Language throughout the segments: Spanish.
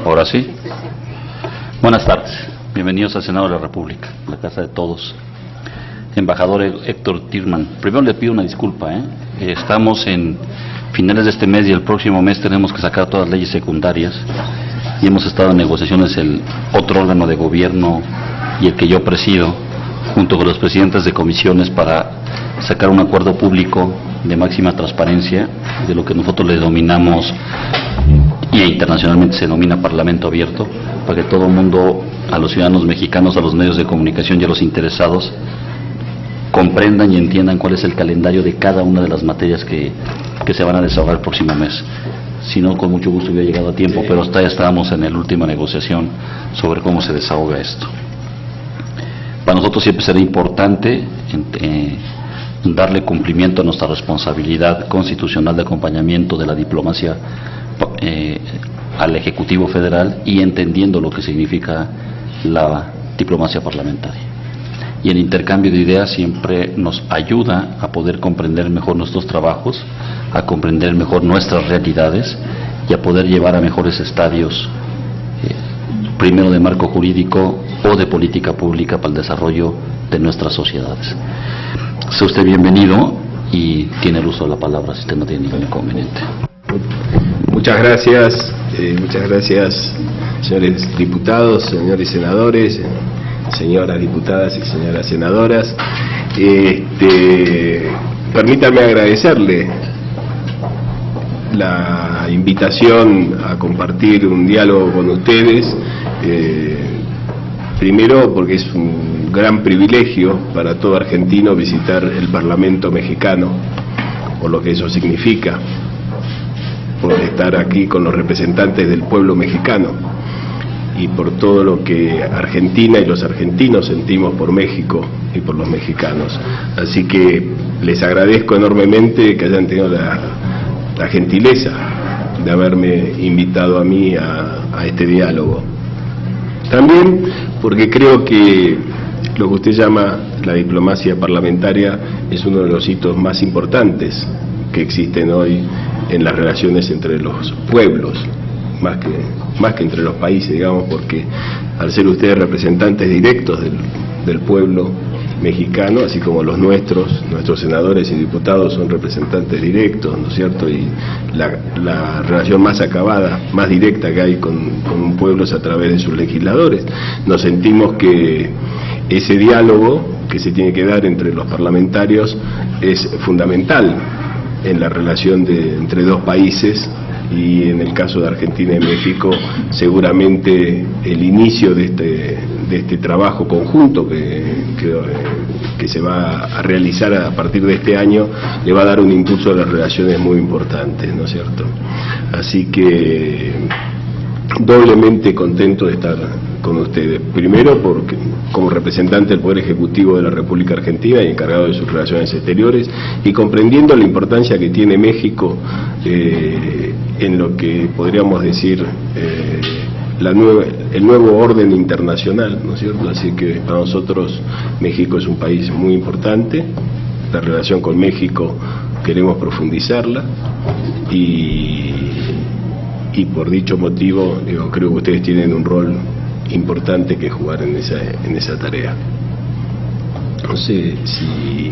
Ahora sí. Buenas tardes. Bienvenidos al Senado de la República, la casa de todos. Embajador Héctor Tirman, primero le pido una disculpa, estamos en finales de este mes y el próximo mes tenemos que sacar todas las leyes secundarias y hemos estado en negociaciones el otro órgano de gobierno y el que yo presido, junto con los presidentes de comisiones, para sacar un acuerdo público de máxima transparencia de lo que nosotros le denominamos, y internacionalmente se denomina Parlamento Abierto, para que todo el mundo, a los ciudadanos mexicanos, a los medios de comunicación y a los interesados, comprendan y entiendan cuál es el calendario de cada una de las materias que se van a desahogar el próximo mes. Si no, con mucho gusto hubiera llegado a tiempo, pero hasta ya estábamos en la última negociación sobre cómo se desahoga esto. Para nosotros siempre será importante darle cumplimiento a nuestra responsabilidad constitucional de acompañamiento de la diplomacia al Ejecutivo Federal, y entendiendo lo que significa la diplomacia parlamentaria. Y el intercambio de ideas siempre nos ayuda a poder comprender mejor nuestros trabajos, a comprender mejor nuestras realidades y a poder llevar a mejores estadios, primero de marco jurídico o de política pública para el desarrollo de nuestras sociedades. Sea usted bienvenido y tiene el uso de la palabra si usted no tiene ningún inconveniente. Muchas gracias, señores diputados, señores senadores, señoras diputadas y señoras senadoras. Permítame agradecerle la invitación a compartir un diálogo con ustedes, primero porque es un gran privilegio para todo argentino visitar el Parlamento mexicano, por lo que eso significa, por estar aquí con los representantes del pueblo mexicano y por todo lo que Argentina y los argentinos sentimos por México y por los mexicanos. Así que les agradezco enormemente que hayan tenido la gentileza de haberme invitado a mí a este diálogo. También porque creo que lo que usted llama la diplomacia parlamentaria es uno de los hitos más importantes que existen hoy en las relaciones entre los pueblos, más que entre los países, digamos, porque al ser ustedes representantes directos del pueblo mexicano, así como nuestros senadores y diputados son representantes directos, ¿no es cierto? Y la relación más acabada, más directa que hay con un pueblo es a través de sus legisladores. Nos sentimos que ese diálogo que se tiene que dar entre los parlamentarios es fundamental en la relación entre dos países, y en el caso de Argentina y México seguramente el inicio de este trabajo conjunto que se va a realizar a partir de este año le va a dar un impulso a las relaciones muy importantes, ¿no es cierto? Así que doblemente contento de estar con ustedes. Primero porque como representante del Poder Ejecutivo de la República Argentina y encargado de sus relaciones exteriores, y comprendiendo la importancia que tiene México en lo que podríamos decir el nuevo orden internacional, ¿no es cierto? Así que para nosotros México es un país muy importante. La relación con México queremos profundizarla y por dicho motivo creo que ustedes tienen un rol importante que jugar en esa tarea. No sé si...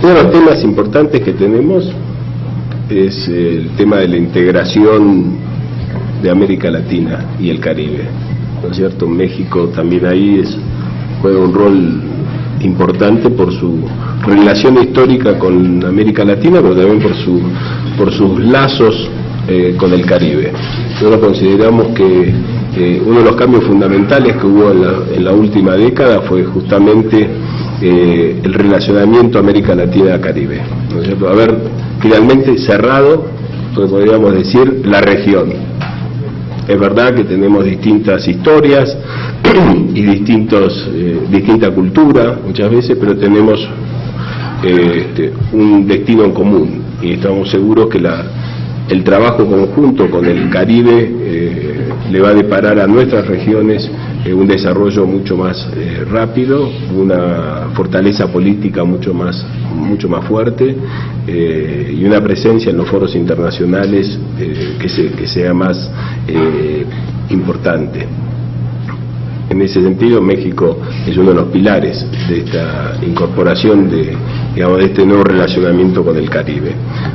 Uno de los temas importantes que tenemos es el tema de la integración de América Latina y el Caribe, ¿no es cierto? México también ahí juega un rol importante por su relación histórica con América Latina, pero también por sus lazos con el Caribe. Nosotros consideramos que uno de los cambios fundamentales que hubo en la última década fue justamente el relacionamiento América Latina-Caribe, ¿no es cierto? Haber finalmente cerrado, podríamos decir, la región. Es verdad que tenemos distintas historias y distinta cultura muchas veces, pero tenemos un destino en común, y estamos seguros que el trabajo conjunto con el Caribe le va a deparar a nuestras regiones un desarrollo mucho más rápido, una fortaleza política mucho más fuerte y una presencia en los foros internacionales que sea más importante. En ese sentido, México es uno de los pilares de esta incorporación de este nuevo relacionamiento con el Caribe.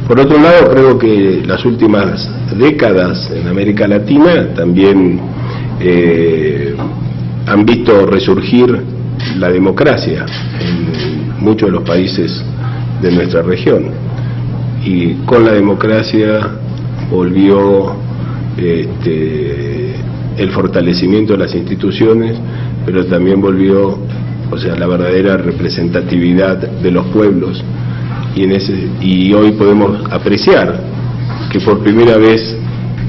Por otro lado, creo que las últimas décadas en América Latina también han visto resurgir la democracia en muchos de los países de nuestra región, y con la democracia volvió el fortalecimiento de las instituciones, pero también volvió, la verdadera representatividad de los pueblos, y hoy podemos apreciar que por primera vez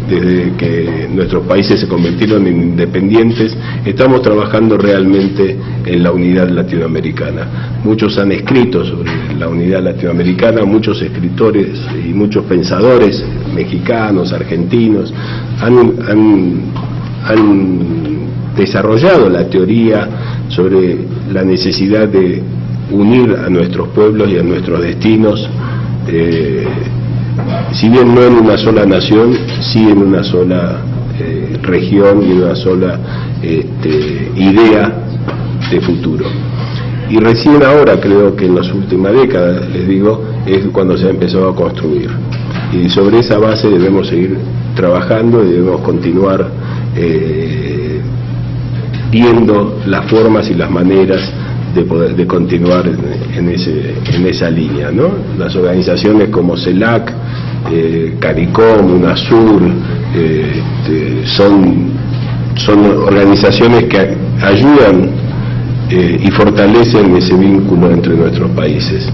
desde que nuestros países se convirtieron en independientes, estamos trabajando realmente en la unidad latinoamericana. Muchos han escrito sobre la unidad latinoamericana, muchos escritores y muchos pensadores mexicanos, argentinos, han desarrollado la teoría sobre la necesidad de unir a nuestros pueblos y a nuestros destinos, si bien no en una sola nación, sí en una sola región y en una sola idea de futuro. Y recién ahora, creo que en las últimas décadas, les digo, es cuando se ha empezado a construir. Y sobre esa base debemos seguir trabajando y debemos continuar viendo las formas y las maneras de continuar en esa línea, ¿no? Las organizaciones como CELAC, CARICOM, UNASUR, son organizaciones que ayudan y fortalecen ese vínculo entre nuestros países.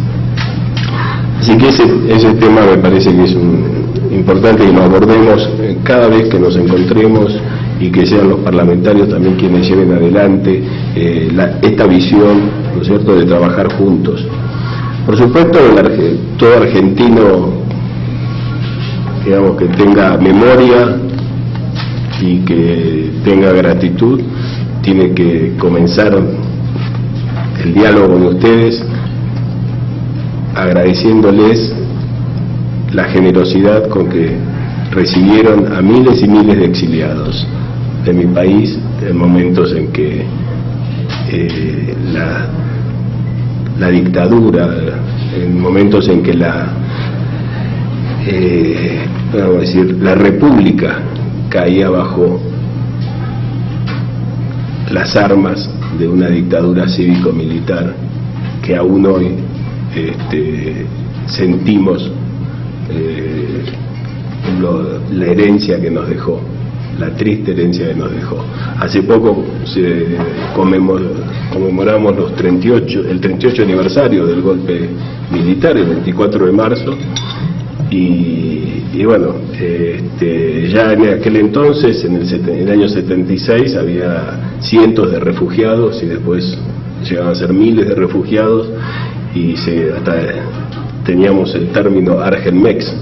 Así que ese tema me parece que es importante que lo abordemos cada vez que nos encontremos, y que sean los parlamentarios también quienes lleven adelante esta visión, ¿no es cierto?, de trabajar juntos. Por supuesto, todo argentino, digamos, que tenga memoria y que tenga gratitud, tiene que comenzar el diálogo con ustedes agradeciéndoles la generosidad con que recibieron a miles y miles de exiliados de mi país en momentos en que la dictadura, en momentos en que la república caía bajo las armas de una dictadura cívico-militar que aún hoy sentimos la herencia que nos dejó, la triste herencia que nos dejó. Hace poco conmemoramos el 38 aniversario del golpe militar, el 24 de marzo, y bueno, ya en aquel entonces, en el año 76, había cientos de refugiados y después llegaban a ser miles de refugiados, y hasta teníamos el término Argenmex,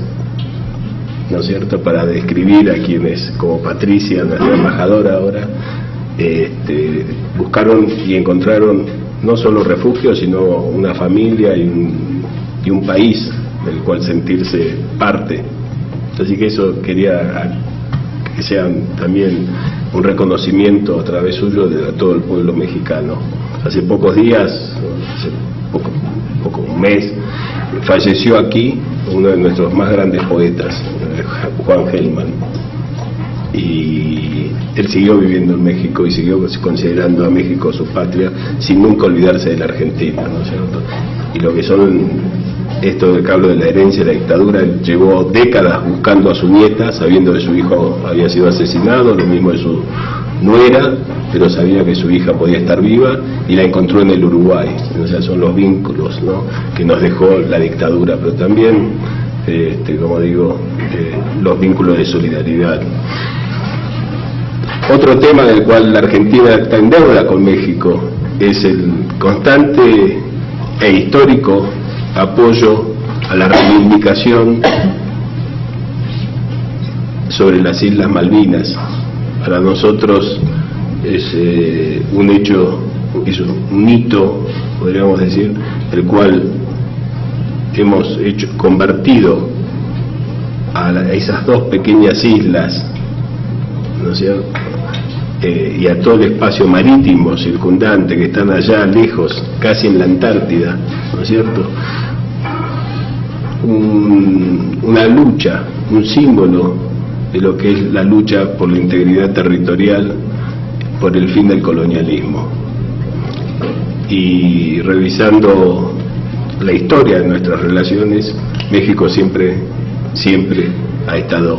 ¿no es cierto?, para describir a quienes, como Patricia, nuestra embajadora ahora, buscaron y encontraron no solo refugio, sino una familia y un país del cual sentirse parte. Así que eso quería que sea también un reconocimiento a través suyo de todo el pueblo mexicano. Hace pocos días, un mes, falleció aquí uno de nuestros más grandes poetas, Juan Gelman, y él siguió viviendo en México y siguió considerando a México su patria sin nunca olvidarse de la Argentina, ¿no es cierto? Y lo que son esto de que hablo de la herencia de la dictadura, él llevó décadas buscando a su nieta, sabiendo que su hijo había sido asesinado, lo mismo de su nuera, pero sabía que su hija podía estar viva y la encontró en el Uruguay. O sea, son los vínculos, ¿no?, que nos dejó la dictadura, pero también, como digo, los vínculos de solidaridad. Otro tema del cual la Argentina está en deuda con México es el constante e histórico apoyo a la reivindicación sobre las Islas Malvinas. Para nosotros es un hecho, es un hito, podríamos decir, el cual hemos convertido a esas dos pequeñas islas, ¿no es cierto?, y a todo el espacio marítimo circundante que están allá lejos, casi en la Antártida, ¿no es cierto?, una lucha, un símbolo de lo que es la lucha por la integridad territorial, por el fin del colonialismo. Y revisando la historia de nuestras relaciones, México siempre ha estado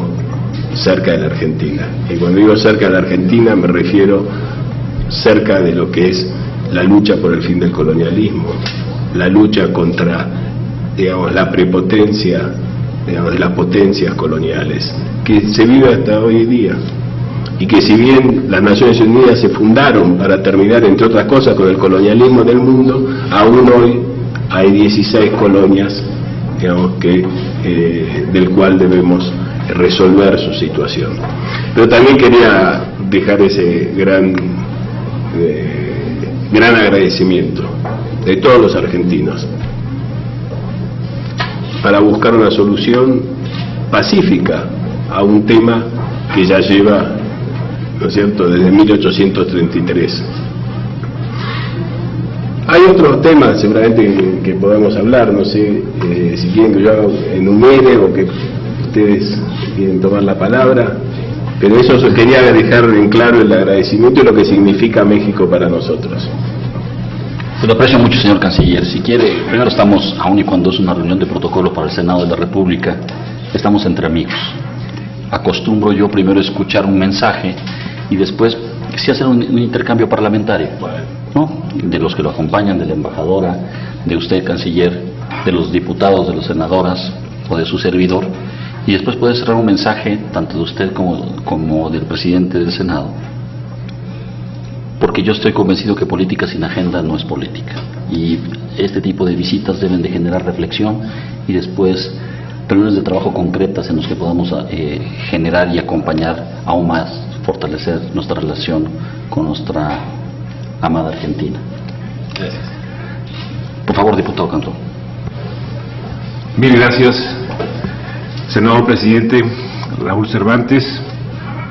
cerca de la Argentina. Y cuando digo cerca de la Argentina me refiero cerca de lo que es la lucha por el fin del colonialismo, la lucha contra, digamos, la prepotencia, digamos, de las potencias coloniales, que se vive hasta hoy en día. Y que si bien las Naciones Unidas se fundaron para terminar, entre otras cosas, con el colonialismo del mundo, aún hoy hay 16 colonias, digamos, del cual debemos resolver su situación. Pero también quería dejar ese gran agradecimiento de todos los argentinos para buscar una solución pacífica a un tema que ya lleva, ¿no es cierto?, desde 1833. Hay otros temas seguramente que podemos hablar, no sé si quieren que yo enumere o que ustedes quieren tomar la palabra, pero eso quería dejar en claro el agradecimiento y lo que significa México para nosotros. Se lo aprecio mucho, señor Canciller. Si quiere, primero estamos, aun y cuando es una reunión de protocolo para el Senado de la República, estamos entre amigos. Acostumbro yo primero escuchar un mensaje y después sí hacer un intercambio parlamentario, ¿no?, de los que lo acompañan, de la embajadora, de usted, canciller, de los diputados, de las senadoras o de su servidor, y después puede cerrar un mensaje tanto de usted como del presidente del Senado, porque yo estoy convencido que política sin agenda no es política, y este tipo de visitas deben de generar reflexión y después reuniones de trabajo concretas en los que podamos generar y acompañar aún más, fortalecer nuestra relación con nuestra amada Argentina. Gracias. Por favor, diputado Cantón. Mil gracias, senador presidente Raúl Cervantes,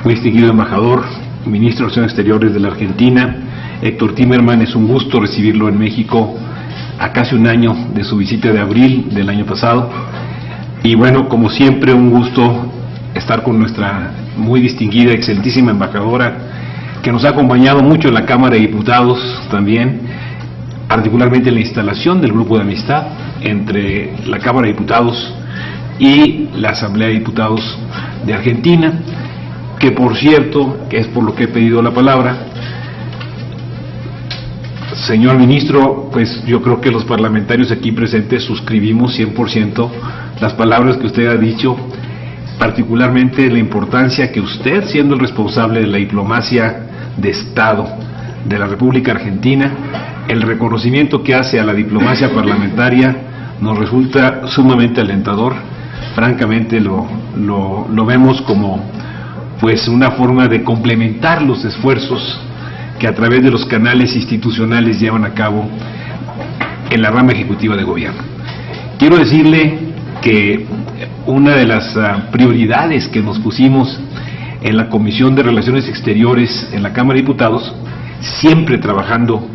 muy distinguido embajador, ministro de Relaciones Exteriores de la Argentina, Héctor Timerman. Es un gusto recibirlo en México a casi un año de su visita de abril del año pasado. Y bueno, como siempre, un gusto estar con nuestra muy distinguida, excelentísima embajadora, que nos ha acompañado mucho en la Cámara de Diputados también, particularmente en la instalación del grupo de amistad entre la Cámara de Diputados y la Asamblea de Diputados de Argentina, que por cierto, que es por lo que he pedido la palabra, señor ministro, pues yo creo que los parlamentarios aquí presentes suscribimos 100% las palabras que usted ha dicho, particularmente la importancia que usted, siendo el responsable de la diplomacia de Estado de la República Argentina, el reconocimiento que hace a la diplomacia parlamentaria nos resulta sumamente alentador. Francamente lo vemos como pues una forma de complementar los esfuerzos que a través de los canales institucionales llevan a cabo en la rama ejecutiva de gobierno. Quiero decirle que una de las prioridades que nos pusimos en la Comisión de Relaciones Exteriores en la Cámara de Diputados, siempre trabajando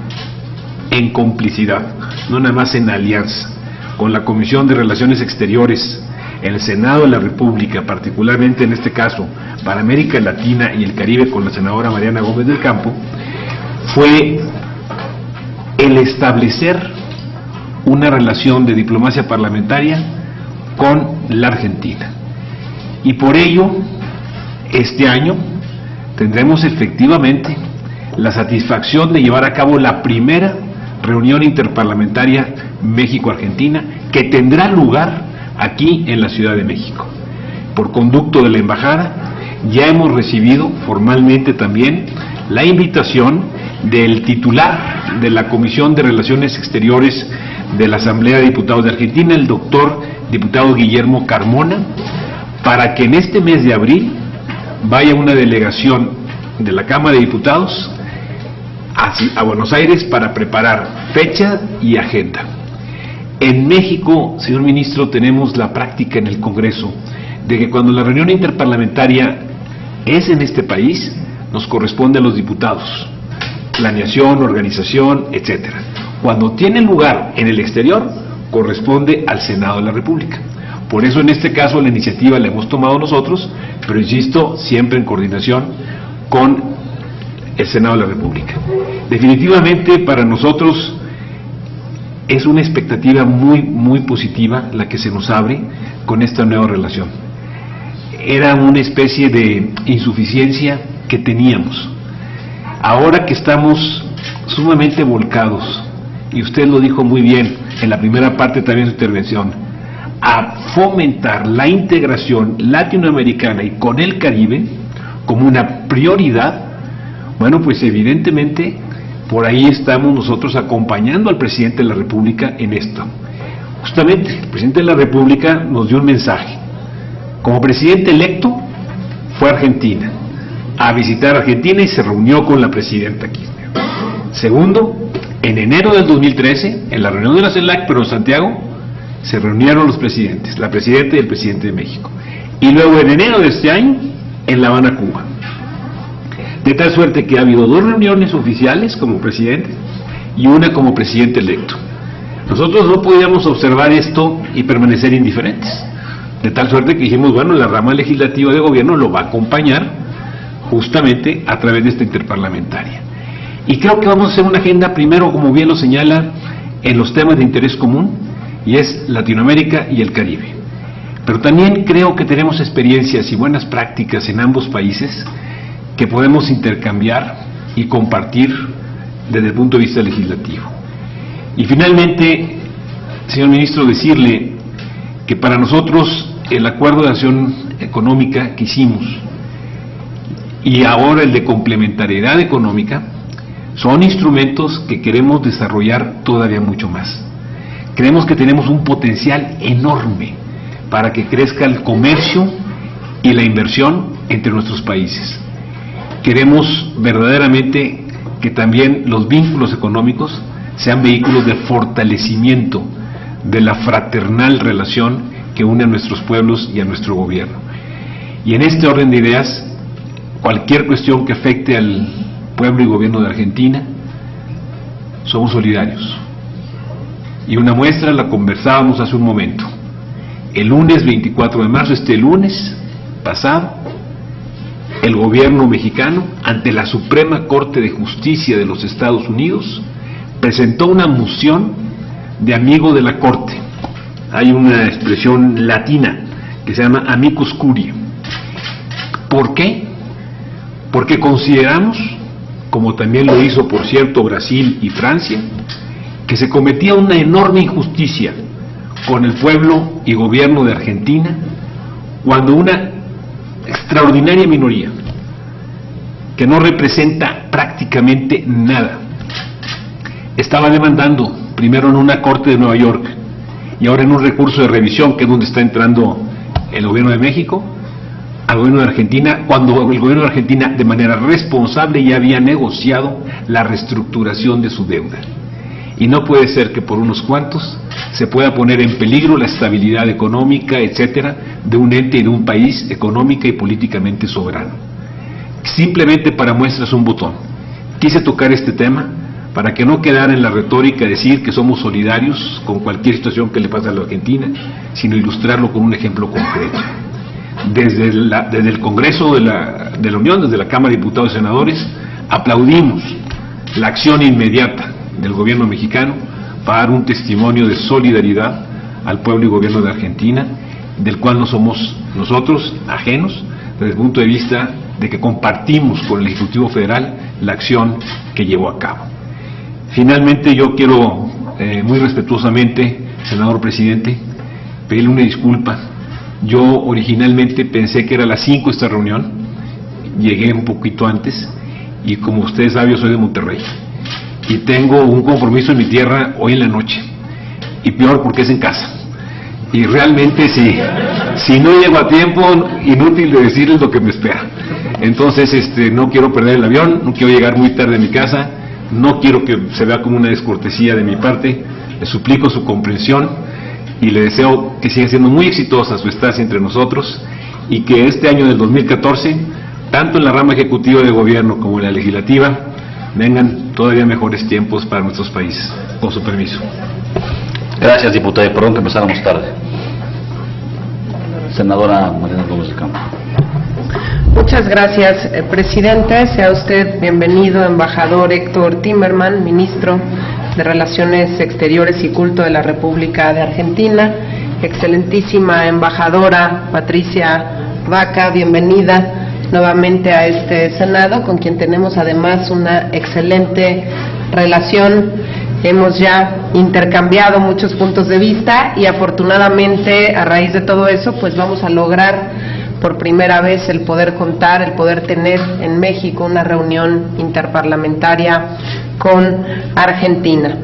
en complicidad, no nada más en alianza, con la Comisión de Relaciones Exteriores en el Senado de la República, particularmente en este caso para América Latina y el Caribe con la senadora Mariana Gómez del Campo, fue el establecer una relación de diplomacia parlamentaria con la Argentina. Y por ello, este año tendremos efectivamente la satisfacción de llevar a cabo la primera reunión interparlamentaria México-Argentina, que tendrá lugar aquí en la Ciudad de México. Por conducto de la Embajada, ya hemos recibido formalmente también la invitación del titular de la Comisión de Relaciones Exteriores de la Asamblea de Diputados de Argentina, el doctor diputado Guillermo Carmona, para que en este mes de abril vaya una delegación de la Cámara de Diputados a Buenos Aires para preparar fecha y agenda. En México, señor ministro, tenemos la práctica en el Congreso de que cuando la reunión interparlamentaria es en este país, nos corresponde a los diputados, planeación, organización, etcétera. Cuando tiene lugar en el exterior, corresponde al Senado de la República. Por eso en este caso la iniciativa la hemos tomado nosotros, pero insisto, siempre en coordinación con el Senado de la República. Definitivamente para nosotros es una expectativa muy positiva la que se nos abre con esta nueva relación. Era una especie de insuficiencia que teníamos. Ahora que estamos sumamente volcados, y usted lo dijo muy bien en la primera parte también de su intervención, a fomentar la integración latinoamericana y con el Caribe como una prioridad, bueno, pues evidentemente por ahí estamos nosotros acompañando al presidente de la República en esto. Justamente, el presidente de la República nos dio un mensaje. Como presidente electo, fue a Argentina, a visitar Argentina y se reunió con la presidenta Kirchner. Segundo, en enero del 2013, en la reunión de la CELAC, pero en Santiago, se reunieron los presidentes, la presidenta y el presidente de México. Y luego en enero de este año, en La Habana, Cuba. De tal suerte que ha habido 2 reuniones oficiales como presidente y una como presidente electo. Nosotros no podíamos observar esto y permanecer indiferentes. De tal suerte que dijimos, bueno, la rama legislativa de gobierno lo va a acompañar justamente a través de esta interparlamentaria. Y creo que vamos a hacer una agenda primero, como bien lo señala, en los temas de interés común, y es Latinoamérica y el Caribe. Pero también creo que tenemos experiencias y buenas prácticas en ambos países que podemos intercambiar y compartir desde el punto de vista legislativo. Y finalmente, señor ministro, decirle que para nosotros el acuerdo de acción económica que hicimos y ahora el de complementariedad económica son instrumentos que queremos desarrollar todavía mucho más. Creemos que tenemos un potencial enorme para que crezca el comercio y la inversión entre nuestros países. Queremos verdaderamente que también los vínculos económicos sean vehículos de fortalecimiento de la fraternal relación que une a nuestros pueblos y a nuestro gobierno. Y en este orden de ideas, cualquier cuestión que afecte al pueblo y gobierno de Argentina, somos solidarios. Y una muestra la conversábamos hace un momento. El lunes 24 de marzo, este lunes pasado, el gobierno mexicano, ante la Suprema Corte de Justicia de los Estados Unidos, presentó una moción de amigo de la Corte. Hay una expresión latina que se llama amicus curiae. ¿Por qué? Porque consideramos, como también lo hizo por cierto Brasil y Francia, que se cometía una enorme injusticia con el pueblo y gobierno de Argentina cuando una extraordinaria minoría que no representa prácticamente nada estaba demandando primero en una corte de Nueva York y ahora en un recurso de revisión, que es donde está entrando el gobierno de México, al gobierno de Argentina, cuando el gobierno de Argentina de manera responsable ya había negociado la reestructuración de su deuda. Y no puede ser que por unos cuantos se pueda poner en peligro la estabilidad económica, etcétera, de un ente y de un país económica y políticamente soberano. Simplemente para muestras un botón. Quise tocar este tema para que no quedara en la retórica decir que somos solidarios con cualquier situación que le pasa a la Argentina, sino ilustrarlo con un ejemplo concreto. Desde el Congreso de la Unión, desde la Cámara de Diputados y Senadores, aplaudimos la acción inmediata del gobierno mexicano para dar un testimonio de solidaridad al pueblo y gobierno de Argentina, del cual no somos nosotros ajenos, desde el punto de vista de que compartimos con el Ejecutivo Federal la acción que llevó a cabo. Finalmente, yo quiero muy respetuosamente, senador presidente, pedirle una disculpa. Yo originalmente pensé que era a las 5 esta reunión, llegué un poquito antes, y como ustedes saben, yo soy de Monterrey, y tengo un compromiso en mi tierra hoy en la noche. y peor porque es en casa. Y realmente si no llego a tiempo, inútil de decirles lo que me espera. Entonces no quiero perder el avión, no quiero llegar muy tarde a mi casa, no quiero que se vea como una descortesía de mi parte. Le suplico su comprensión y le deseo que siga siendo muy exitosa su estancia entre nosotros y que este año del 2014, tanto en la rama ejecutiva de gobierno como en la legislativa, vengan todavía mejores tiempos para nuestros países. Con su permiso. Gracias, diputada, y perdón que empezáramos tarde. Senadora Mariana Gómez del Campo. Muchas gracias, presidente. Sea usted bienvenido, embajador Héctor Timerman, ministro de Relaciones Exteriores y Culto de la República de Argentina. Excelentísima embajadora Patricia Vaca, bienvenida nuevamente a este Senado, con quien tenemos además una excelente relación. Hemos ya intercambiado muchos puntos de vista y afortunadamente a raíz de todo eso pues vamos a lograr por primera vez el poder contar, el poder tener en México una reunión interparlamentaria con Argentina.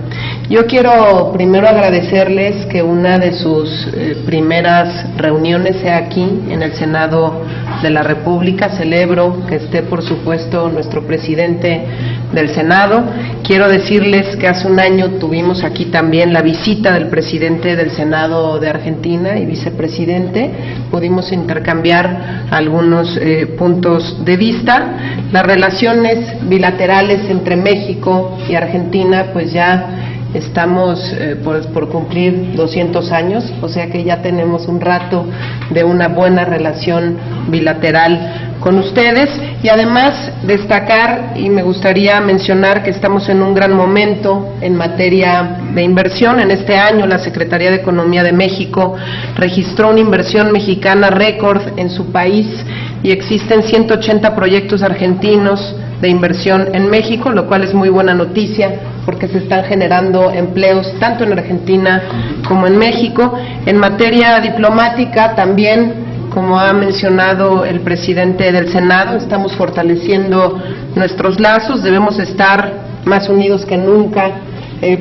Yo quiero primero agradecerles que una de sus primeras reuniones sea aquí en el Senado de la República. Celebro que esté, por supuesto, nuestro presidente del Senado. Quiero decirles que hace un año tuvimos aquí también la visita del presidente del Senado de Argentina y vicepresidente. Pudimos intercambiar algunos puntos de vista. Las relaciones bilaterales entre México y Argentina pues ya estamos por cumplir 200 años, o sea que ya tenemos un rato de una buena relación bilateral con ustedes, y además destacar, y me gustaría mencionar que estamos en un gran momento en materia de inversión. En este año la Secretaría de Economía de México registró una inversión mexicana récord en su país y existen 180 proyectos argentinos de inversión en México, lo cual es muy buena noticia porque se están generando empleos tanto en Argentina como en México. En materia diplomática también, como ha mencionado el presidente del Senado, estamos fortaleciendo nuestros lazos, debemos estar más unidos que nunca,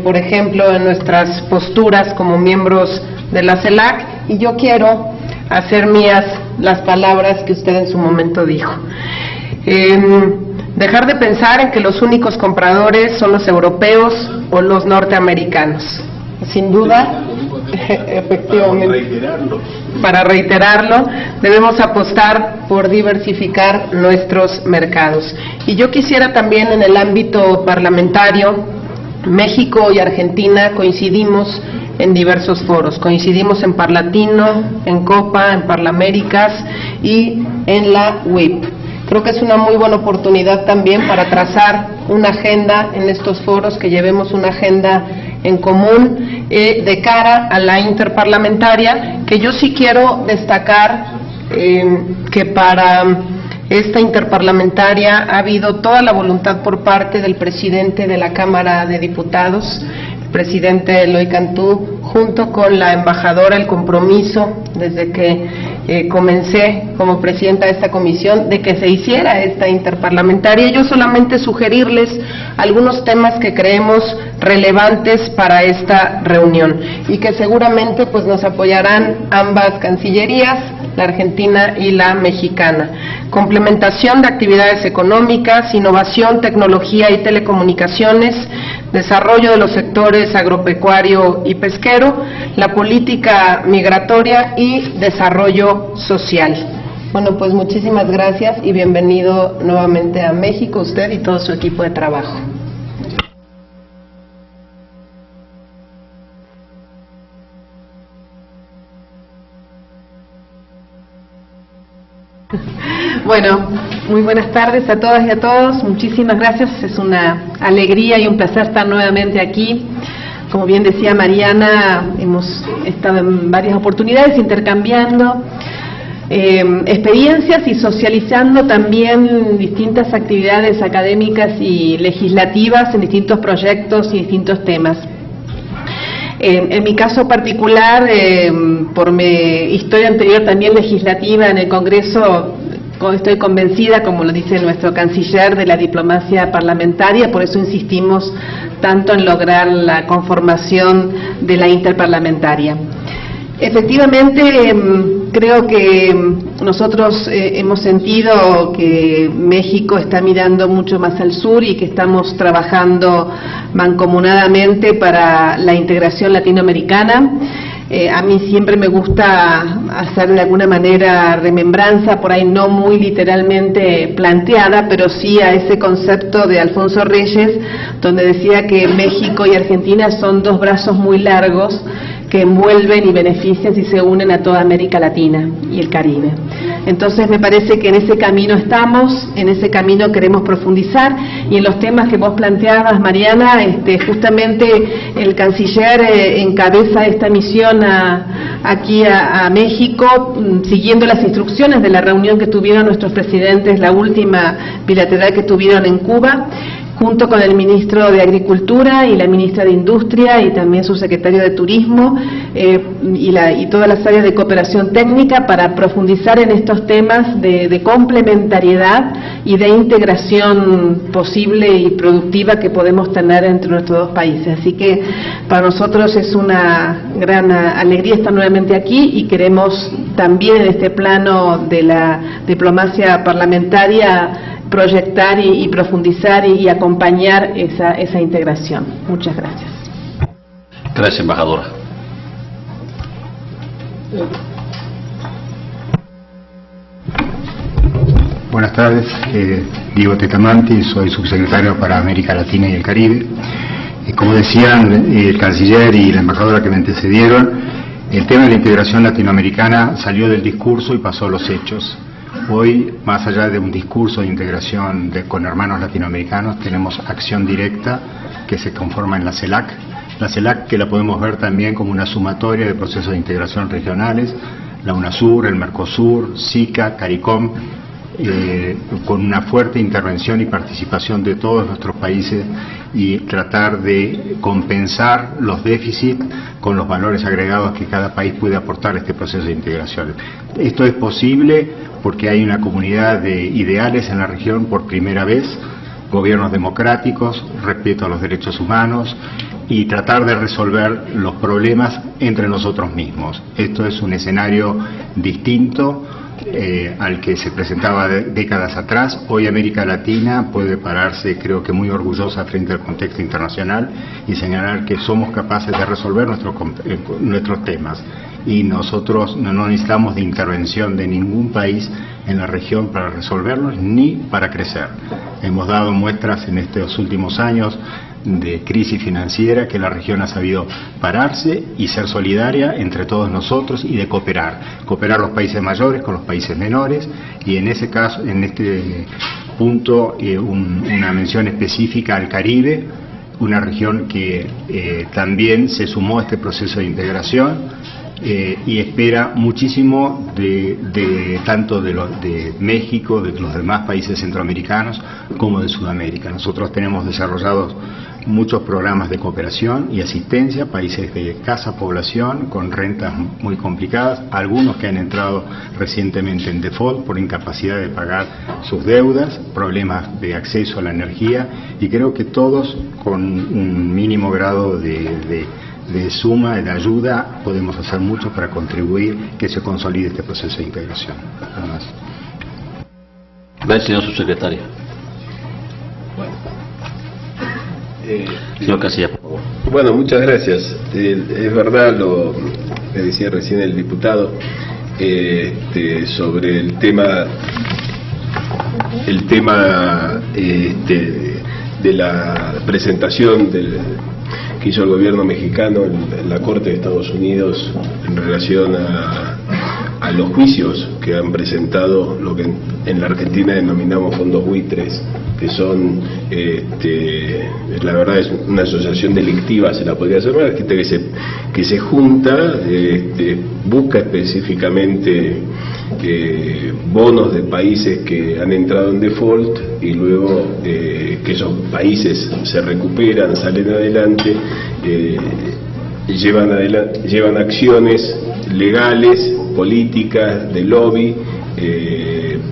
por ejemplo, en nuestras posturas como miembros de la CELAC, y yo quiero hacer mías las palabras que usted en su momento dijo. Dejar de pensar en que los únicos compradores son los europeos o los norteamericanos. Sin duda, efectivamente, para reiterarlo, debemos apostar por diversificar nuestros mercados. Y yo quisiera también en el ámbito parlamentario, México y Argentina coincidimos en diversos foros, coincidimos en Parlatino, en Copa, en Parlaméricas y en la WIP. Creo que es una muy buena oportunidad también para trazar una agenda en estos foros, que llevemos una agenda en común de cara a la interparlamentaria, que yo sí quiero destacar que para esta interparlamentaria ha habido toda la voluntad por parte del presidente de la Cámara de Diputados, el presidente Eloy Cantú, junto con la embajadora, el compromiso desde que comencé como presidenta de esta comisión de que se hiciera esta interparlamentaria. Yo solamente sugerirles algunos temas que creemos relevantes para esta reunión y que seguramente pues nos apoyarán ambas cancillerías, la argentina y la mexicana. Complementación de actividades económicas, innovación, tecnología y telecomunicaciones, desarrollo de los sectores agropecuario y pesquero, la política migratoria y desarrollo social. Bueno, pues muchísimas gracias y bienvenido nuevamente a México, usted y todo su equipo de trabajo. Bueno, muy buenas tardes a todas y a todos, muchísimas gracias, es una alegría y un placer estar nuevamente aquí. Como bien decía Mariana, hemos estado en varias oportunidades intercambiando experiencias y socializando también distintas actividades académicas y legislativas en distintos proyectos y distintos temas. En mi caso particular, por mi historia anterior también legislativa en el Congreso, estoy convencida, como lo dice nuestro canciller, de la diplomacia parlamentaria, por eso insistimos tanto en lograr la conformación de la interparlamentaria. Efectivamente, creo que nosotros hemos sentido que México está mirando mucho más al sur y que estamos trabajando mancomunadamente para la integración latinoamericana. A mí siempre me gusta hacer de alguna manera remembranza, por ahí no muy literalmente planteada, pero sí a ese concepto de Alfonso Reyes, donde decía que México y Argentina son dos brazos muy largos que envuelven y benefician si se unen a toda América Latina y el Caribe. Entonces me parece que en ese camino estamos, en ese camino queremos profundizar, y en los temas que vos planteabas, Mariana, justamente el canciller encabeza esta misión aquí a México, siguiendo las instrucciones de la reunión que tuvieron nuestros presidentes, la última bilateral que tuvieron en Cuba, junto con el ministro de Agricultura y la ministra de Industria y también su secretario de Turismo y todas las áreas de cooperación técnica, para profundizar en estos temas de complementariedad y de integración posible y productiva que podemos tener entre nuestros dos países. Así que para nosotros es una gran alegría estar nuevamente aquí, y queremos también en este plano de la diplomacia parlamentaria proyectar y profundizar y acompañar esa integración. Muchas gracias. Gracias, embajadora. Buenas tardes, Diego Tetamanti, soy subsecretario para América Latina y el Caribe. Como decían el canciller y la embajadora que me antecedieron, el tema de la integración latinoamericana salió del discurso y pasó a los hechos. Hoy, más allá de un discurso de integración con hermanos latinoamericanos, tenemos acción directa que se conforma en la CELAC. La CELAC, que la podemos ver también como una sumatoria de procesos de integración regionales, la UNASUR, el Mercosur, SICA, CARICOM, con una fuerte intervención y participación de todos nuestros países, y tratar de compensar los déficits con los valores agregados que cada país puede aportar a este proceso de integración. Esto es posible porque hay una comunidad de ideales en la región por primera vez, gobiernos democráticos, respeto a los derechos humanos y tratar de resolver los problemas entre nosotros mismos. Esto es un escenario distinto al que se presentaba décadas atrás. Hoy América Latina puede pararse, creo que muy orgullosa frente al contexto internacional, y señalar que somos capaces de resolver nuestros temas, y nosotros no necesitamos de intervención de ningún país en la región para resolverlos ni para crecer. Hemos dado muestras en estos últimos años de crisis financiera que la región ha sabido pararse y ser solidaria entre todos nosotros, y de cooperar los países mayores con los países menores, y en ese caso, en este punto, una mención específica al Caribe, una región que también se sumó a este proceso de integración y espera muchísimo tanto de México, de los demás países centroamericanos, como de Sudamérica. Nosotros tenemos desarrollados muchos programas de cooperación y asistencia a países de escasa población con rentas muy complicadas, algunos que han entrado recientemente en default por incapacidad de pagar sus deudas, problemas de acceso a la energía, y creo que todos con un mínimo grado de suma, de ayuda, podemos hacer mucho para contribuir que se consolide este proceso de integración. Nada más. Gracias, señor subsecretario. Señor Casilla, por favor. Bueno, muchas gracias. Es verdad lo que decía recién el diputado sobre el tema de la presentación que hizo el gobierno mexicano en la Corte de Estados Unidos en relación a los juicios que han presentado lo que en la Argentina denominamos fondos buitres, que son, la verdad es una asociación delictiva, se la podría llamar, que se junta, busca específicamente bonos de países que han entrado en default, y luego que esos países se recuperan, salen adelante, llevan acciones legales, políticas, de lobby,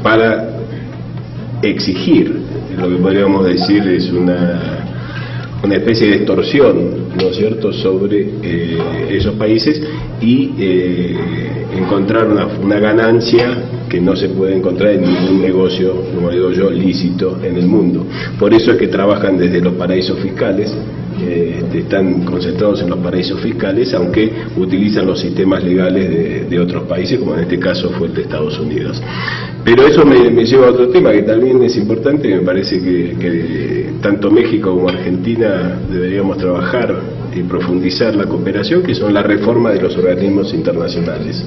para exigir, lo que podríamos decir es una especie de extorsión, ¿no es cierto?, sobre esos países y encontrar una ganancia que no se puede encontrar en ningún negocio, como digo yo, lícito en el mundo. Por eso es que trabajan desde los paraísos fiscales, están concentrados en los paraísos fiscales, aunque utilizan los sistemas legales de otros países, como en este caso fue el de Estados Unidos. Pero eso me lleva a otro tema que también es importante, me parece que tanto México como Argentina deberíamos trabajar y profundizar la cooperación, que son la reforma de los organismos internacionales.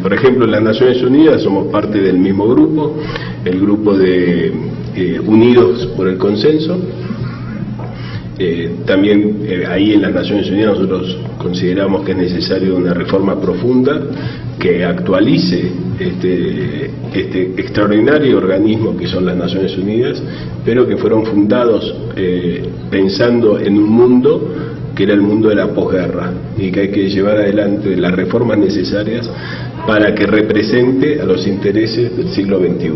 Por ejemplo, en las Naciones Unidas somos parte del mismo grupo, el grupo de Unidos por el Consenso. También ahí en las Naciones Unidas nosotros consideramos que es necesario una reforma profunda que actualice este extraordinario organismo que son las Naciones Unidas, pero que fueron fundados pensando en un mundo que era el mundo de la posguerra, y que hay que llevar adelante las reformas necesarias para que represente a los intereses del siglo XXI.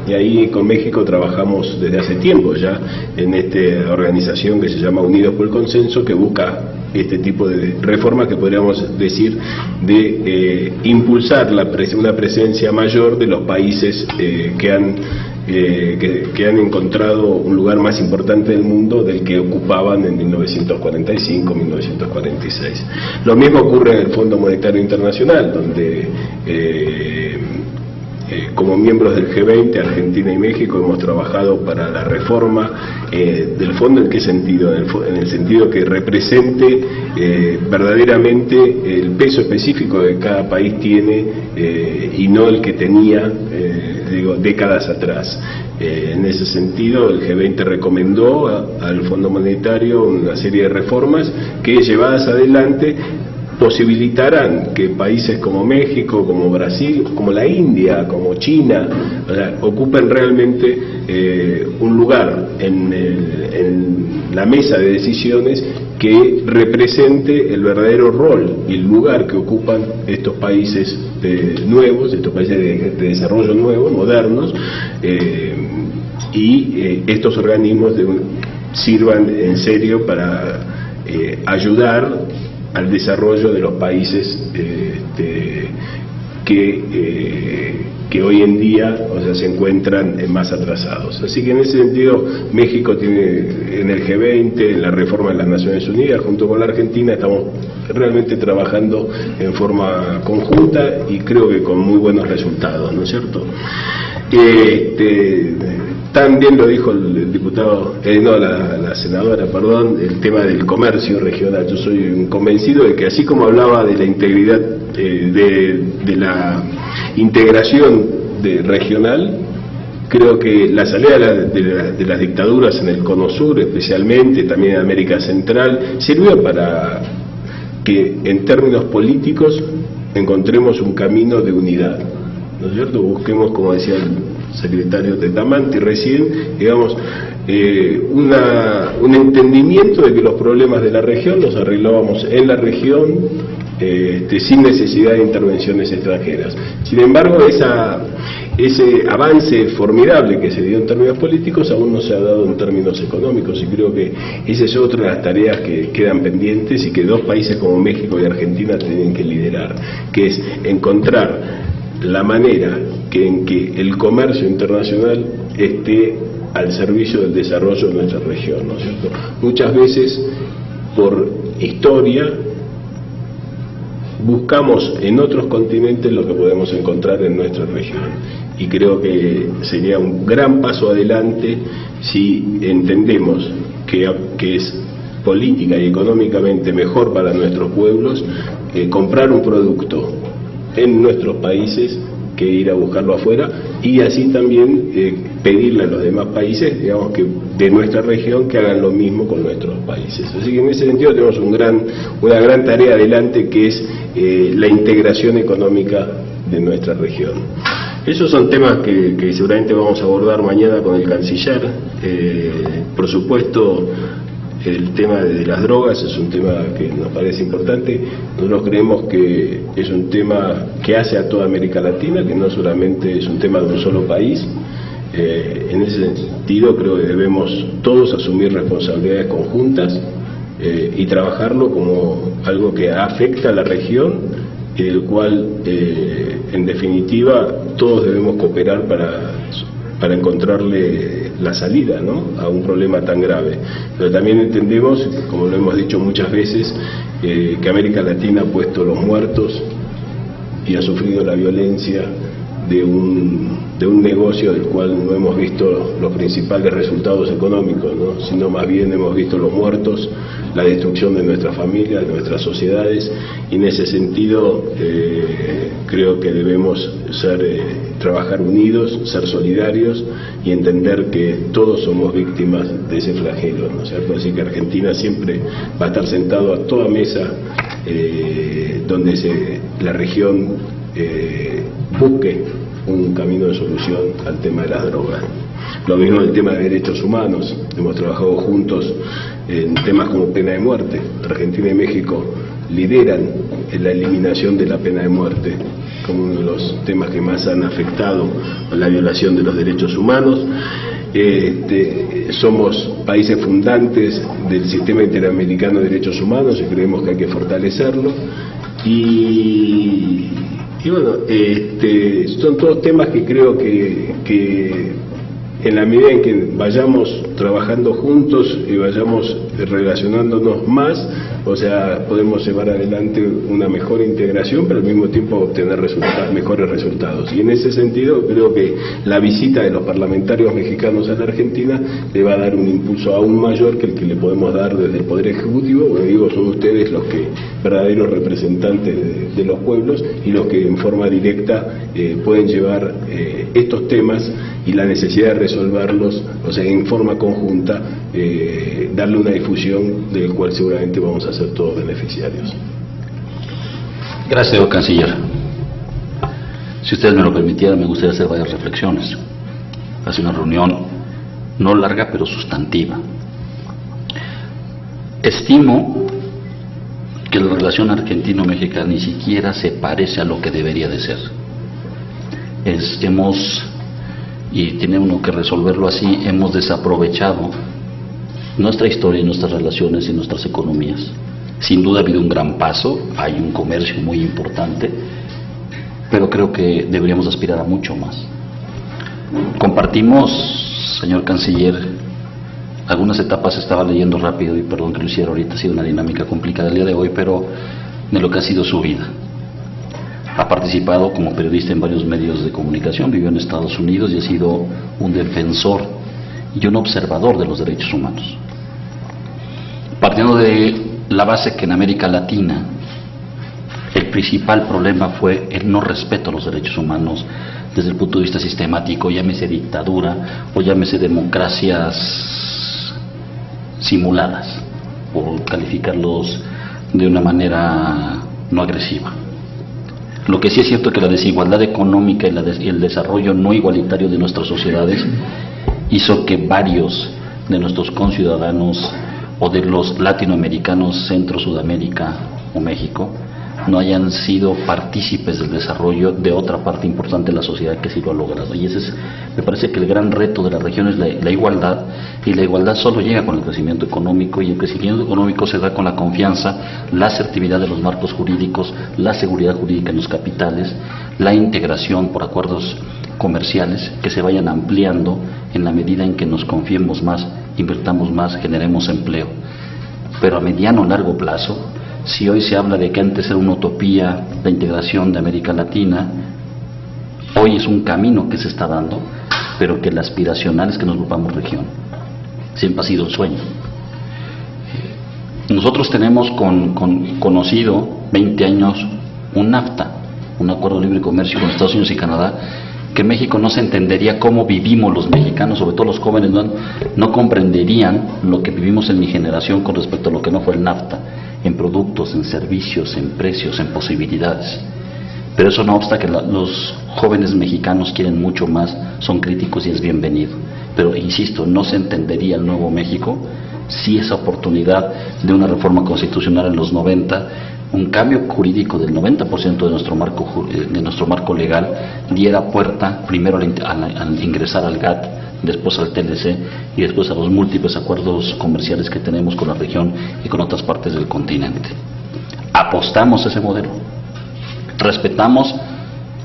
Y ahí con México trabajamos desde hace tiempo ya en esta organización que se llama Unidos por el Consenso, que busca este tipo de reformas que podríamos decir de impulsar una presencia mayor de los países que han encontrado un lugar más importante del mundo del que ocupaban en 1945, 1946. Lo mismo ocurre en el Fondo Monetario Internacional, donde como miembros del G20, Argentina y México hemos trabajado para la reforma del fondo. ¿En qué sentido? En el sentido que represente verdaderamente el peso específico que cada país tiene y no el que tenía décadas atrás. En ese sentido, el G20 recomendó al Fondo Monetario una serie de reformas que, llevadas adelante, posibilitarán que países como México, como Brasil, como la India, como China, ocupen realmente un lugar en la mesa de decisiones que represente el verdadero rol y el lugar que ocupan estos países nuevos, estos países de desarrollo nuevo, modernos, y estos organismos sirvan en serio para ayudar al desarrollo de los países que hoy en día se encuentran más atrasados. Así que en ese sentido México tiene en el G20, en la reforma de las Naciones Unidas, junto con la Argentina, estamos realmente trabajando en forma conjunta y creo que con muy buenos resultados, ¿no es cierto? También lo dijo el diputado, la senadora, perdón, el tema del comercio regional. Yo soy convencido de que así como hablaba de la integridad, de la integración regional, creo que la salida de las dictaduras en el Cono Sur, especialmente también en América Central, sirvió para que en términos políticos encontremos un camino de unidad, ¿no es cierto? Busquemos, como decía el secretario Tetamanti recién, digamos, un entendimiento de que los problemas de la región los arreglábamos en la región, sin necesidad de intervenciones extranjeras. Sin embargo, ese avance formidable que se dio en términos políticos aún no se ha dado en términos económicos, y creo que esa es otra de las tareas que quedan pendientes y que dos países como México y Argentina tienen que liderar, que es encontrar la manera en que el comercio internacional esté al servicio del desarrollo de nuestra región, ¿no es cierto? Muchas veces, por historia, buscamos en otros continentes lo que podemos encontrar en nuestra región, y creo que sería un gran paso adelante si entendemos que es política y económicamente mejor para nuestros pueblos comprar un producto en nuestros países que ir a buscarlo afuera, y así también pedirle a los demás países, digamos, que de nuestra región, que hagan lo mismo con nuestros países. Así que en ese sentido tenemos una gran tarea adelante, que es la integración económica de nuestra región. Esos son temas que seguramente vamos a abordar mañana con el canciller. Por supuesto, el tema de las drogas es un tema que nos parece importante. Nosotros creemos que es un tema que hace a toda América Latina, que no solamente es un tema de un solo país. En ese sentido creo que debemos todos asumir responsabilidades conjuntas y trabajarlo como algo que afecta a la región y del cual en definitiva todos debemos cooperar para encontrarle la salida, ¿no?, a un problema tan grave. Pero también entendemos, como lo hemos dicho muchas veces, que América Latina ha puesto los muertos y ha sufrido la violencia de un negocio del cual no hemos visto los principales resultados económicos, ¿no?, sino más bien hemos visto los muertos, la destrucción de nuestras familias, de nuestras sociedades, y en ese sentido creo que debemos trabajar unidos, ser solidarios y entender que todos somos víctimas de ese flagelo, ¿no es cierto? Así que Argentina siempre va a estar sentado a toda mesa donde la región busque un camino de solución al tema de las drogas. Lo mismo el tema de derechos humanos. Hemos trabajado juntos en temas como pena de muerte. Argentina y México lideran en la eliminación de la pena de muerte como uno de los temas que más han afectado a la violación de los derechos humanos. Somos países fundantes del Sistema Interamericano de Derechos Humanos y creemos que hay que fortalecerlo. Y bueno, son todos temas que creo que en la medida en que vayamos trabajando juntos y vayamos relacionándonos más, o sea, podemos llevar adelante una mejor integración, pero al mismo tiempo obtener mejores resultados. Y en ese sentido creo que la visita de los parlamentarios mexicanos a la Argentina le va a dar un impulso aún mayor que el que le podemos dar desde el Poder Ejecutivo. Bueno, digo, son ustedes los verdaderos representantes de los pueblos y los que en forma directa pueden llevar estos temas y la necesidad de resolverlos, o sea, en forma conjunta, darle una difusión del cual seguramente vamos a ser todos beneficiarios. Gracias, señor Canciller. Si ustedes me lo permitieran, me gustaría hacer varias reflexiones. Hace una reunión no larga, pero sustantiva. Estimo que la relación argentino-mexicana ni siquiera se parece a lo que debería de ser. Y tiene uno que resolverlo así, hemos desaprovechado nuestra historia y nuestras relaciones y nuestras economías. Sin duda ha habido un gran paso, hay un comercio muy importante, pero creo que deberíamos aspirar a mucho más. Compartimos, señor Canciller, algunas etapas, estaba leyendo rápido y perdón que lo hiciera ahorita, ha sido una dinámica complicada el día de hoy, pero de lo que ha sido su vida. Ha participado como periodista en varios medios de comunicación, vivió en Estados Unidos y ha sido un defensor y un observador de los derechos humanos. Partiendo de la base que en América Latina el principal problema fue el no respeto a los derechos humanos desde el punto de vista sistemático, llámese dictadura o llámese democracias simuladas, por calificarlos de una manera no agresiva. Lo que sí es cierto es que la desigualdad económica y el desarrollo no igualitario de nuestras sociedades hizo que varios de nuestros conciudadanos o de los latinoamericanos, Centro, Sudamérica o México, no hayan sido partícipes del desarrollo de otra parte importante de la sociedad que sí lo ha logrado. Y ese es, me parece que el gran reto de la región es la igualdad, y la igualdad solo llega con el crecimiento económico, y el crecimiento económico se da con la confianza, la asertividad de los marcos jurídicos, la seguridad jurídica en los capitales, la integración por acuerdos comerciales que se vayan ampliando en la medida en que nos confiemos más, invirtamos más, generemos empleo. Pero a mediano o largo plazo, si hoy se habla de que antes era una utopía la integración de América Latina, hoy es un camino que se está dando, pero que el aspiracional es que nos volvamos región. Siempre ha sido el sueño. Nosotros tenemos conocido 20 años un NAFTA, un acuerdo de libre comercio con Estados Unidos y Canadá, que México no se entendería cómo vivimos los mexicanos, sobre todo los jóvenes no comprenderían lo que vivimos en mi generación con respecto a lo que no fue el NAFTA, en productos, en servicios, en precios, en posibilidades. Pero eso no obsta que los jóvenes mexicanos quieren mucho más, son críticos y es bienvenido. Pero insisto, no se entendería el nuevo México sí esa oportunidad de una reforma constitucional en los 90, un cambio jurídico del 90% de nuestro marco legal, diera puerta primero al ingresar al GATT, después al TLC y después a los múltiples acuerdos comerciales que tenemos con la región y con otras partes del continente. Apostamos a ese modelo, respetamos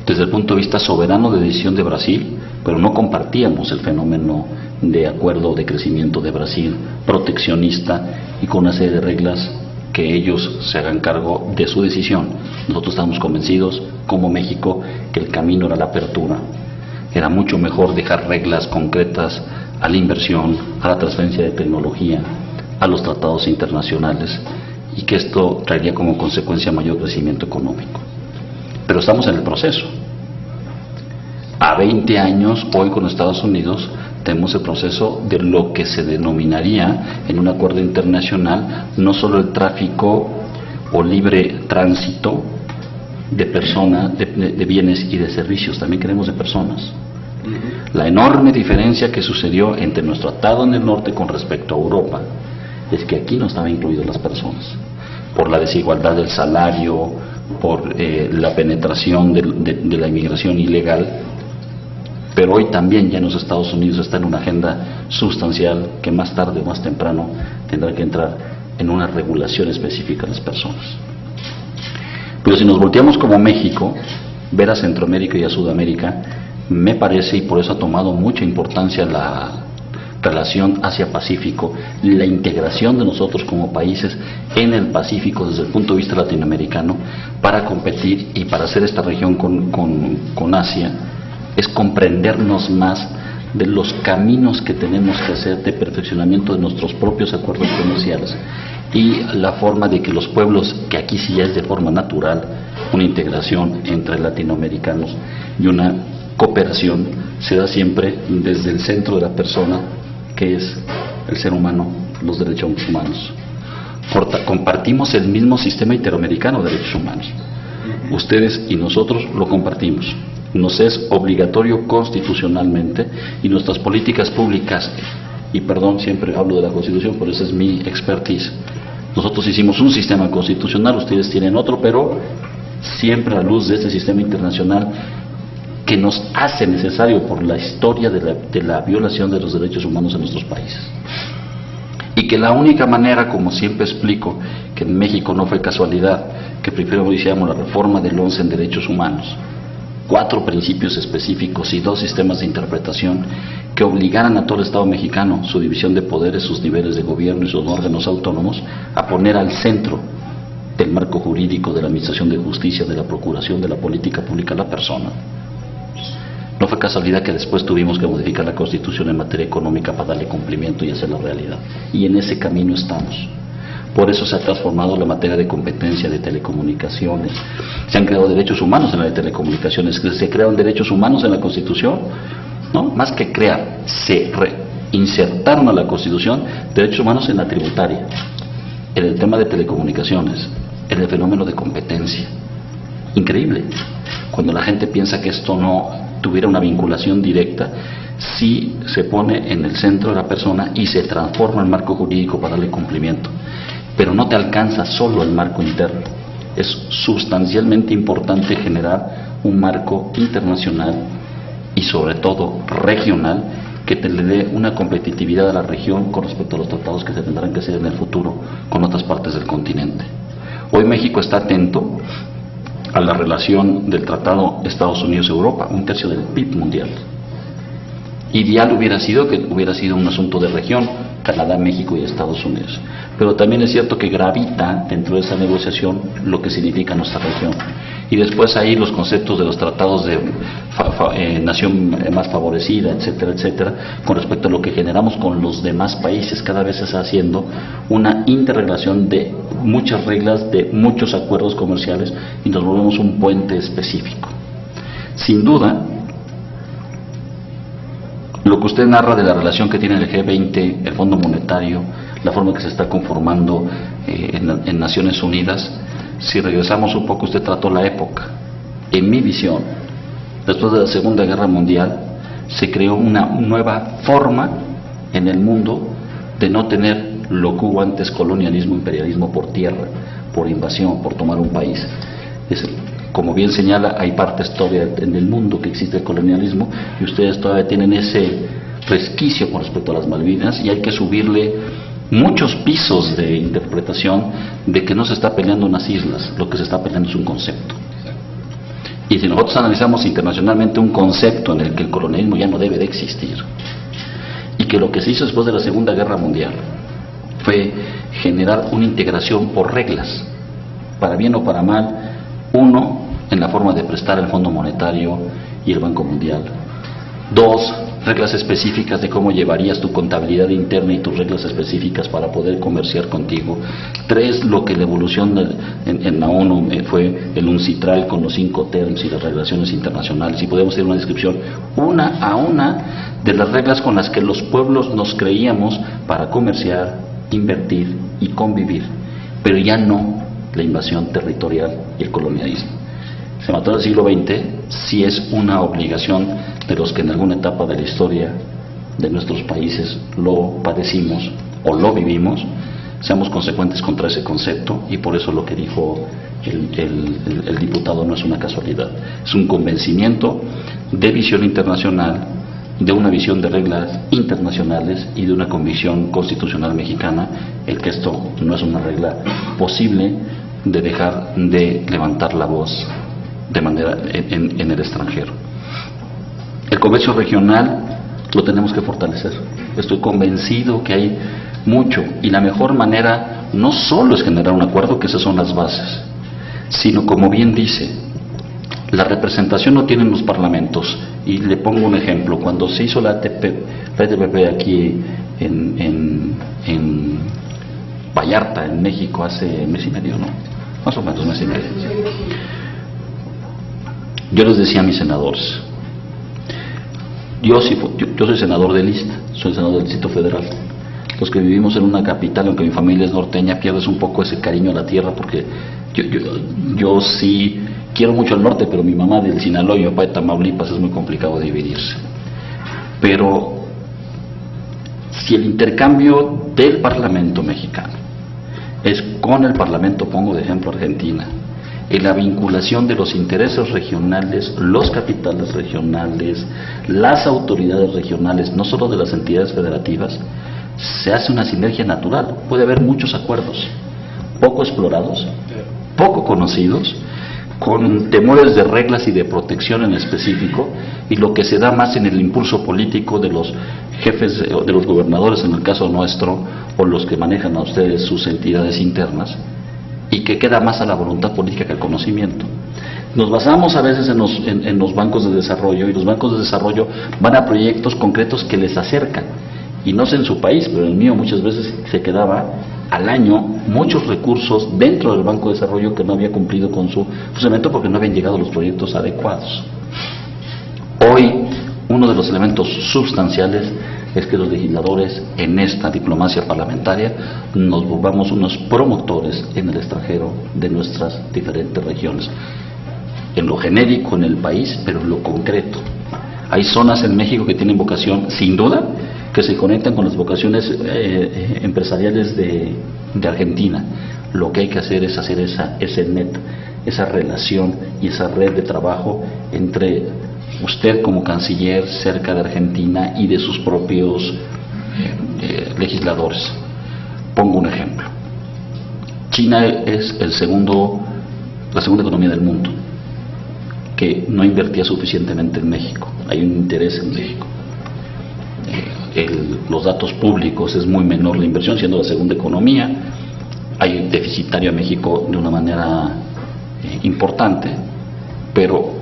desde el punto de vista soberano de decisión de Brasil, pero no compartíamos el fenómeno de acuerdo de crecimiento de Brasil, proteccionista y con una serie de reglas que ellos se hagan cargo de su decisión. Nosotros estamos convencidos, como México, que el camino era la apertura. Era mucho mejor dejar reglas concretas a la inversión, a la transferencia de tecnología, a los tratados internacionales, y que esto traería como consecuencia mayor crecimiento económico. Pero estamos en el proceso. A 20 años, hoy con Estados Unidos, tenemos el proceso de lo que se denominaría en un acuerdo internacional no solo el tráfico o libre tránsito de personas, de bienes y de servicios, también queremos de personas. La enorme diferencia que sucedió entre nuestro atado en el norte con respecto a Europa es que aquí no estaban incluidas las personas, por la desigualdad del salario, por la penetración de la inmigración ilegal. Pero hoy también ya en los Estados Unidos está en una agenda sustancial que más tarde o más temprano tendrá que entrar en una regulación específica de las personas. Pero si nos volteamos como México, ver a Centroamérica y a Sudamérica, me parece, y por eso ha tomado mucha importancia la relación Asia-Pacífico, la integración de nosotros como países en el Pacífico desde el punto de vista latinoamericano, para competir y para hacer esta región con Asia, es comprendernos más de los caminos que tenemos que hacer de perfeccionamiento de nuestros propios acuerdos comerciales y la forma de que los pueblos, que aquí sí ya es de forma natural, una integración entre latinoamericanos y una cooperación, se da siempre desde el centro de la persona, que es el ser humano, los derechos humanos. Compartimos el mismo sistema interamericano de derechos humanos. Ustedes y nosotros lo compartimos. Nos es obligatorio constitucionalmente, y nuestras políticas públicas, y perdón, siempre hablo de la Constitución, por eso es mi expertise. Nosotros hicimos un sistema constitucional, ustedes tienen otro, pero siempre a la luz de este sistema internacional que nos hace necesario por la historia de la violación de los derechos humanos en nuestros países. Y que la única manera, como siempre explico, que en México no fue casualidad, que primero hiciéramos la reforma del 11 en derechos humanos, 4 principios específicos y 2 sistemas de interpretación que obligaran a todo el Estado mexicano, su división de poderes, sus niveles de gobierno y sus órganos autónomos, a poner al centro del marco jurídico de la administración de justicia, de la procuración, de la política pública a la persona. No fue casualidad que después tuvimos que modificar la Constitución en materia económica para darle cumplimiento y hacerla realidad. Y en ese camino estamos. Por eso se ha transformado la materia de competencia de telecomunicaciones. Se han creado derechos humanos en la de telecomunicaciones. Se crearon derechos humanos en la Constitución, ¿no? Más que crear, se insertaron a la Constitución derechos humanos en la tributaria, en el tema de telecomunicaciones, en el fenómeno de competencia. Increíble. Cuando la gente piensa que esto no tuviera una vinculación directa, sí se pone en el centro de la persona y se transforma el marco jurídico para darle cumplimiento. Pero no te alcanza solo el marco interno, es sustancialmente importante generar un marco internacional y sobre todo regional que te le dé una competitividad a la región con respecto a los tratados que se tendrán que hacer en el futuro con otras partes del continente. Hoy México está atento a la relación del tratado Estados Unidos-Europa, 1/3 del PIB mundial. Ideal hubiera sido que hubiera sido un asunto de región, Canadá, México y Estados Unidos. Pero también es cierto que gravita dentro de esa negociación lo que significa nuestra región. Y después ahí los conceptos de los tratados de nación más favorecida, etcétera, etcétera, con respecto a lo que generamos con los demás países. Cada vez se está haciendo una interrelación de muchas reglas, de muchos acuerdos comerciales, y nos volvemos un puente específico. Sin duda, lo que usted narra de la relación que tiene el G20, el Fondo Monetario, la forma que se está conformando en Naciones Unidas, si regresamos un poco, usted trató la época. En mi visión, después de la Segunda Guerra Mundial, se creó una nueva forma en el mundo de no tener lo que hubo antes colonialismo, imperialismo por tierra, por invasión, por tomar un país. Como bien señala, hay partes todavía en el mundo que existe el colonialismo y ustedes todavía tienen ese resquicio con respecto a las Malvinas, y hay que subirle muchos pisos de interpretación de que no se está peleando unas islas, lo que se está peleando es un concepto. Y si nosotros analizamos internacionalmente un concepto en el que el colonialismo ya no debe de existir, y que lo que se hizo después de la Segunda Guerra Mundial fue generar una integración por reglas, para bien o para mal, uno, en la forma de prestar el Fondo Monetario y el Banco Mundial; dos, reglas específicas de cómo llevarías tu contabilidad interna y tus reglas específicas para poder comerciar contigo; tres, lo que la evolución en la ONU fue el UNCITRAL con los 5 terms y las regulaciones internacionales, y podemos hacer una descripción una a una de las reglas con las que los pueblos nos creíamos para comerciar, invertir y convivir, pero ya no la invasión territorial y el colonialismo. Se mató en el siglo XX, sí es una obligación de los que en alguna etapa de la historia de nuestros países lo padecimos o lo vivimos, seamos consecuentes contra ese concepto, y por eso lo que dijo el diputado no es una casualidad, es un convencimiento de visión internacional, de una visión de reglas internacionales y de una convicción constitucional mexicana, el que esto no es una regla posible de dejar de levantar la voz de manera en el extranjero. El comercio regional lo tenemos que fortalecer. Estoy convencido que hay mucho, y la mejor manera no solo es generar un acuerdo, que esas son las bases, sino, como bien dice, la representación no tienen los parlamentos. Y le pongo un ejemplo: cuando se hizo la TPP aquí en Vallarta, en México, hace mes y medio, ¿no? Más o menos mes y medio. Yo les decía a mis senadores, yo soy senador de lista, soy senador del Distrito Federal. Los que vivimos en una capital, aunque mi familia es norteña, pierdes un poco ese cariño a la tierra, porque yo sí quiero mucho al norte, pero mi mamá del Sinaloa y mi papá de Tamaulipas, es muy complicado dividirse. Pero si el intercambio del Parlamento mexicano es con el Parlamento, pongo de ejemplo Argentina, en la vinculación de los intereses regionales, los capitales regionales, las autoridades regionales, no solo de las entidades federativas, se hace una sinergia natural. Puede haber muchos acuerdos, poco explorados, poco conocidos, con temores de reglas y de protección en específico, y lo que se da más en el impulso político de los jefes, de los gobernadores en el caso nuestro, o los que manejan a ustedes sus entidades internas, y que queda más a la voluntad política que al conocimiento. Nos basamos a veces en los bancos de desarrollo, y los bancos de desarrollo van a proyectos concretos que les acercan, y no sé en su país, pero en el mío muchas veces se quedaba al año muchos recursos dentro del Banco de Desarrollo que no había cumplido con su funcionamiento porque no habían llegado los proyectos adecuados. Hoy, uno de los elementos sustanciales es que los legisladores en esta diplomacia parlamentaria nos volvamos unos promotores en el extranjero de nuestras diferentes regiones, en lo genérico en el país, pero en lo concreto. Hay zonas en México que tienen vocación, sin duda, que se conectan con las vocaciones empresariales de Argentina. Lo que hay que hacer es hacer ese net, esa relación y esa red de trabajo entre usted como canciller cerca de Argentina y de sus propios legisladores. Pongo un ejemplo. China es la segunda economía del mundo, que no invertía suficientemente en México. Hay un interés en México. Los datos públicos es muy menor la inversión, siendo la segunda economía. Hay deficitario a México de una manera importante, pero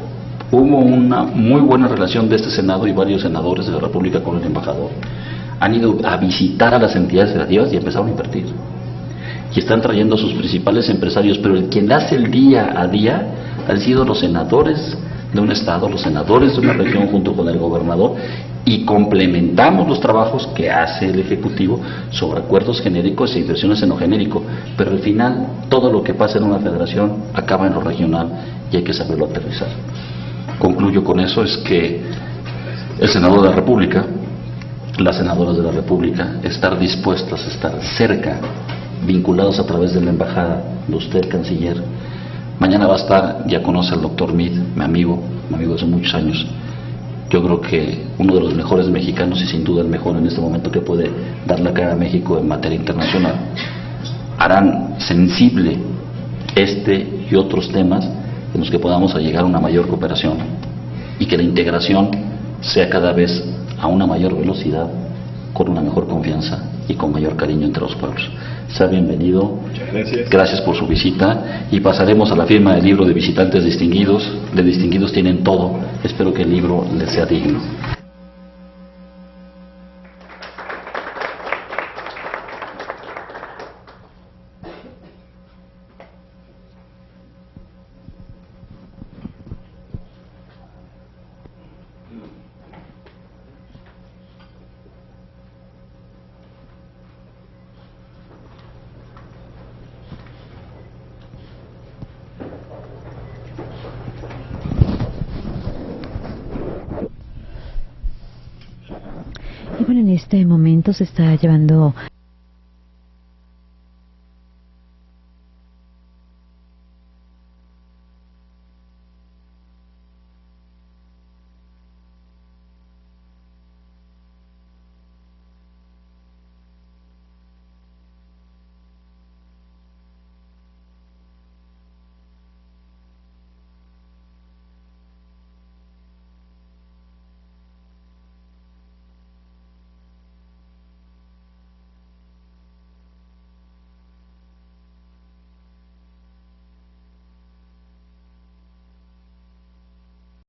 hubo una muy buena relación de este Senado y varios senadores de la República con el embajador. Han ido a visitar a las entidades federativas y empezaron a invertir. Y están trayendo a sus principales empresarios, pero el quien hace el día a día han sido los senadores de un estado, los senadores de una región junto con el gobernador, y complementamos los trabajos que hace el Ejecutivo sobre acuerdos genéricos e inversiones en lo genérico, pero al final todo lo que pasa en una federación acaba en lo regional y hay que saberlo aterrizar. Concluyo con eso, es que el Senado de la República las senadoras de la República, estar dispuestas a estar cerca, vinculados a través de la embajada, de usted, canciller. Mañana va a estar, ya conoce al doctor Meade, mi amigo de hace muchos años. Yo creo que uno de los mejores mexicanos y sin duda el mejor en este momento que puede dar la cara a México en materia internacional. Harán sensible este y otros temas en los que podamos llegar a una mayor cooperación y que la integración sea cada vez a una mayor velocidad, con una mejor confianza y con mayor cariño entre los pueblos. Sea bienvenido. Muchas gracias. Gracias por su visita y pasaremos a la firma del libro de visitantes distinguidos. De distinguidos tienen todo. Espero que el libro les sea digno. Y bueno, en este momento se está llevando